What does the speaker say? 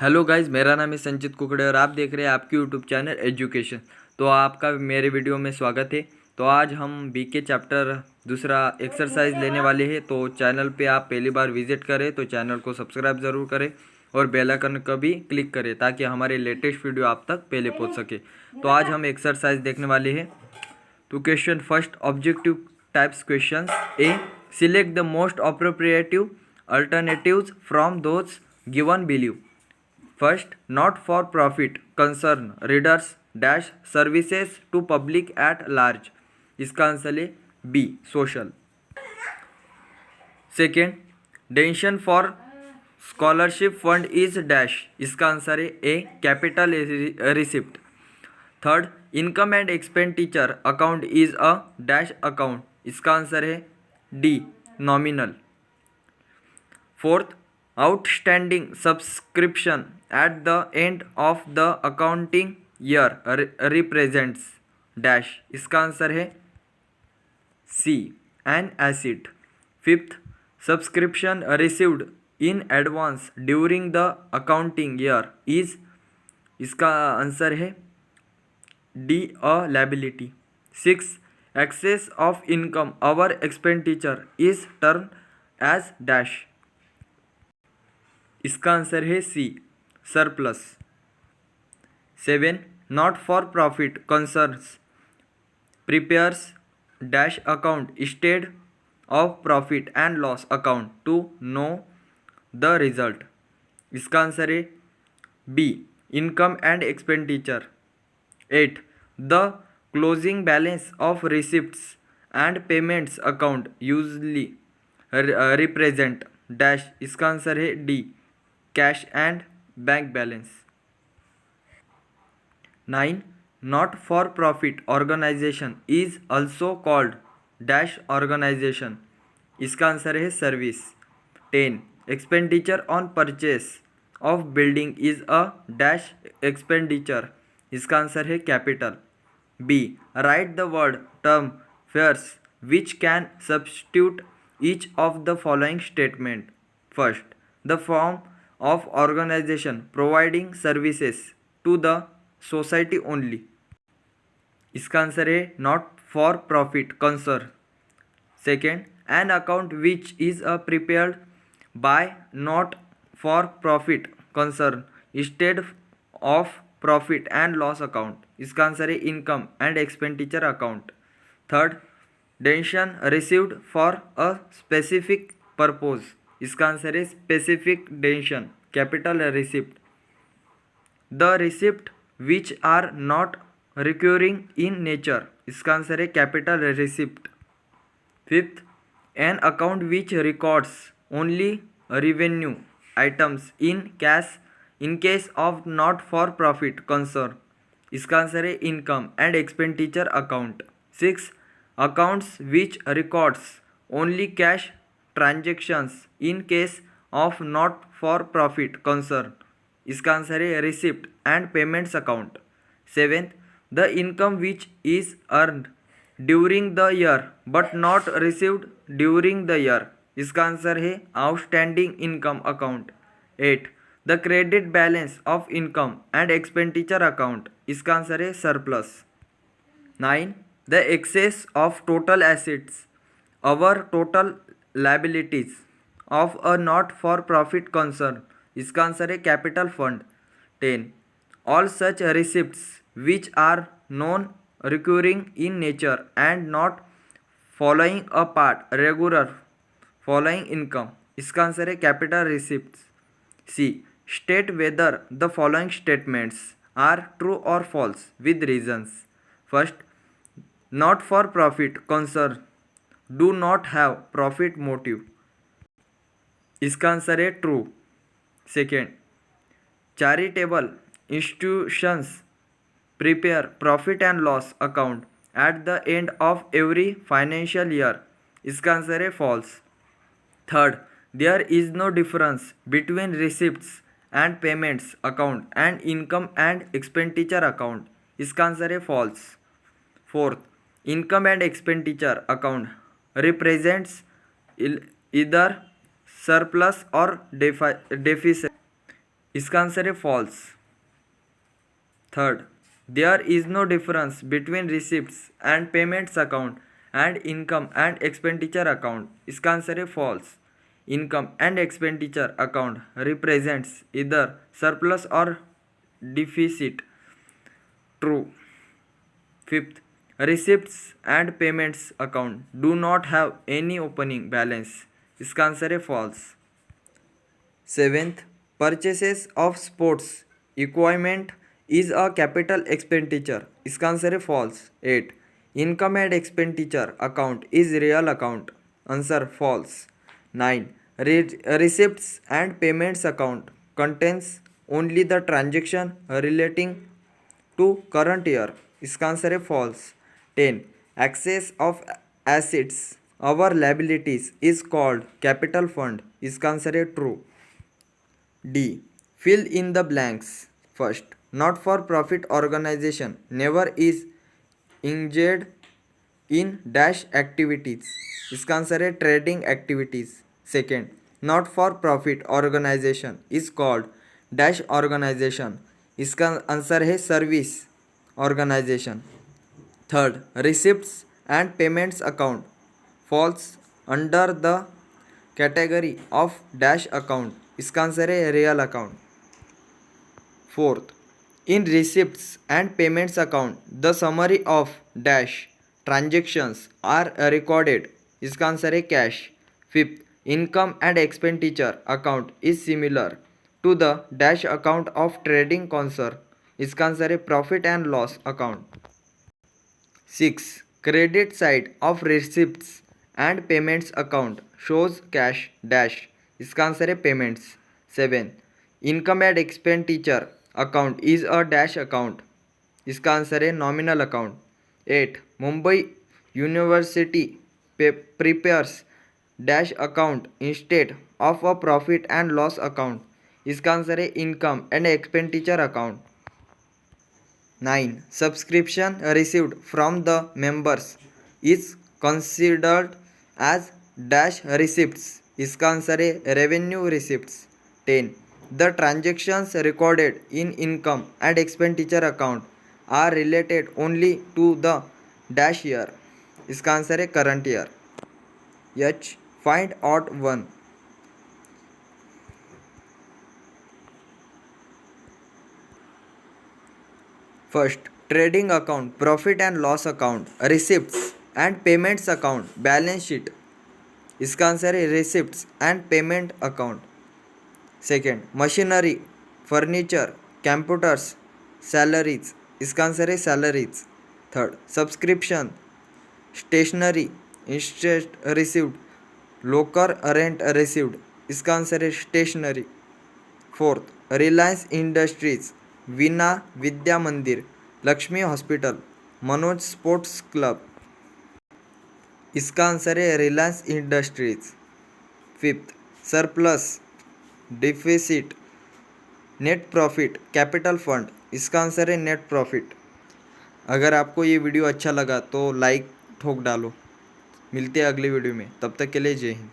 Hello guys, मेरा नाम है संचित कुकड़े और आप देख रहे हैं आपकी यूट्यूब चैनल एजुकेशन। तो आपका मेरे वीडियो में स्वागत है। तो आज हम बीके चैप्टर दूसरा एक्सरसाइज लेने वाले हैं। तो चैनल पे आप पहली बार विजिट करें तो चैनल को सब्सक्राइब ज़रूर करें और बेल आइकन को भी क्लिक करें ताकि हमारे लेटेस्ट वीडियो आप तक पहले पहुँच सके। तो आज हम एक्सरसाइज देखने वाले हैं। तो question first, objective types question. A, select the most appropriative alternatives from those given below. First, not for profit concern readers dash services to public at large. इसका आंसर है B, social. Second, donation for scholarship fund is dash. इसका answer है A, capital receipt. Third, income and expenditure account is a dash account. इसका answer है D, nominal. Fourth, outstanding subscription at the end of the accounting year represents dash. इसका answer है सी, an asset. Fifth, subscription received in advance during the accounting year is, इसका answer है D, a liability. Six, excess of income our expenditure is termed as dash. इसका answer है C, surplus. Seven, not for profit concerns prepares dash account instead of profit and loss account to know the result. इसका answer है B, income and expenditure. Eight, the closing balance of receipts and payments account usually represent dash. इसका answer है D, cash and bank balance. 9, not for profit organisation is also called dash organisation. इसका answer है service. 10, expenditure on purchase of building is a dash expenditure. इसका answer है capital. B, right the word term fares which can substitute each of the following statement. First, the form of organization providing services to the society only. इसका answer है not for profit concern. Second, an account which is prepared by not for profit concern instead of profit and loss account. इसका answer है income and expenditure account. Third, donation received for a specific purpose. इसका answer है specific donation, capital receipt. The receipt which are not recurring in nature. इसका answer है capital receipt. Fifth, an account which records only revenue items in case of not for profit concern. इसका answer है income and expenditure account. Six, accounts which records only cash transactions in case of not for profit concern. इसका answer है receipt and payments account. Seventh, the income which is earned during the year but not received during the year. इसका answer है outstanding income account. Eight, the credit balance of income and expenditure account. इसका answer है surplus. Nine, the excess of total assets over total liabilities of a not for profit concern। इसका answer है capital fund. 10, all such receipts which are non recurring in nature and not following a part regular following income। इसका answer है capital receipts. C, state whether the following statements are true or false with reasons. First, not for profit concern do not have profit motive। इसका answer है true. Second, charitable institutions prepare profit and loss account eight the end of every financial year. इसका answer है false. Third, there is no difference between receipts and payments account and income and expenditure account. इसका answer है false. Fourth, income and expenditure account represents either surplus or deficit। इसका answer है false. Third, there is no difference between receipts and payments account and income and expenditure account. इसका answer है false. Income and expenditure account represents either surplus और deficit. True. Fifth, receipts and payments account do not have any opening balance। इसका answer है false. Seventh, purchases of sports equipment is a capital expenditure. इसका answer है false. Eight, income and expenditure account is real account. Answer false. Nine, receipts and payments account contains only the transaction relating to current year। इसका answer है false. 10, excess of assets over liabilities is called capital fund. इसका answer है true. D, fill in the blanks. First, not for profit organisation never is engaged in dash activities. इसका answer है trading activities. Second, not for profit organisation is called dash organisation. इसका answer है service organisation. Third, receipts and payments account falls under the category of dash account. इसका answer है real account. Fourth, in receipts and payments account the summary of dash transactions are recorded. इसका answer है cash. Fifth, income and expenditure account is similar to the dash account of trading concern. इसका answer है profit and loss account. Six, credit side of receipts and payments account shows cash dash. इसका answer है payments. Seven, income and expenditure account is a dash account. इसका answer है nominal account. Eight, Mumbai university prepares dash account instead of a profit and loss account. इसका answer है income and expenditure account. 9, subscription received from the members is considered as dash receipts। इसका answer है revenue receipts. 10, the transactions recorded in income and expenditure account are related only to the dash year। इसका answer है current year. H, find out one। First, trading account, profit and loss account, receipts and payments account, balance sheet. इसका answer है receipts and payment account. Second, machinery, furniture, computers, salaries. इसका answer है salaries. Third, subscription, stationery, इंस्टेंट received, locker rent received. इसका answer है stationery. Fourth, Reliance Industries, Veena Vidya Mandir, Lakshmi hospital, Manoj sports club. इसका answer है Reliance Industries. Fifth, surplus, deficit, net profit, capital fund. इसका answer है net profit. अगर आपको ये वीडियो अच्छा लगा तो लाइक ठोक डालो। मिलते हैं अगले वीडियो में, तब तक के लिए जय हिंद।